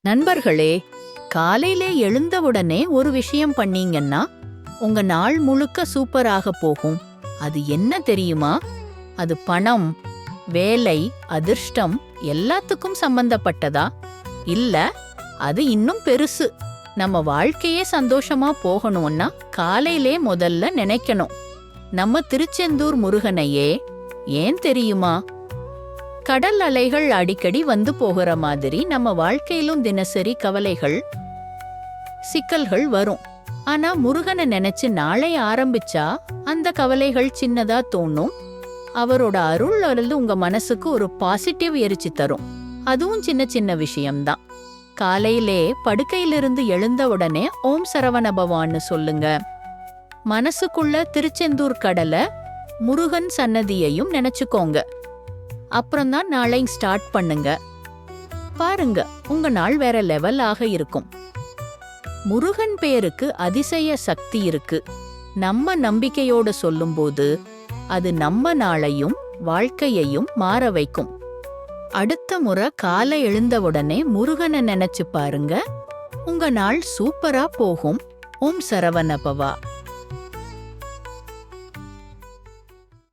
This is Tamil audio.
நண்பர்களே, காலையிலே எழுந்தவுடனே ஒரு விஷயம் பண்ணீங்கன்னா உங்க நாள் முழுக்க சூப்பராக போகும். அது என்ன தெரியுமா? அது பணம், வேலை, அதிர்ஷ்டம் எல்லாத்துக்கும் சம்பந்தப்பட்டதா? இல்ல, அது இன்னும் பெருசு. நம்ம வாழ்க்கையே சந்தோஷமா போகணும்னா காலையிலே முதல்ல நினைக்கணும். நம்ம திருச்செந்தூர் முருகனையே. ஏன் தெரியுமா? கடல் அலைகள் அடிக்கடி வந்து போகிற மாதிரி நம்ம வாழ்க்கையிலும் தினசரி கவலைகள், சிக்கல்கள் வரும். ஆனா முருகனை நினைச்சு நாளை ஆரம்பிச்சா அந்த கவலைகள் சின்னதா தோணும். அவரோட அருள் உங்க மனசுக்கு ஒரு பாசிட்டிவ் எரிச்சு தரும். அதுவும் சின்ன சின்ன விஷயம்தான். காலையிலே படுக்கையிலிருந்து எழுந்த உடனே ஓம் சரவண பவான்னு சொல்லுங்க. மனசுக்குள்ள திருச்செந்தூர் கடலை, முருகன் சன்னதியையும் நினைச்சுக்கோங்க. அப்புறம்தான் நாளை ஸ்டார்ட் பண்ணுங்க. பாருங்க, உங்க நாள் வேற லெவல் ஆக இருக்கும். முருகன் பேருக்கு அதிசய சக்தி இருக்கு. நம்ம நம்பிக்கையோட சொல்லும்போது அது நம்ம நாளையும் வாழ்க்கையையும் மாற வைக்கும். அடுத்த முறை காலை எழுந்தவுடனே முருகனை நினைச்சு பாருங்க. உங்க நாள் சூப்பரா போகும். ஓம் சரவண பவா.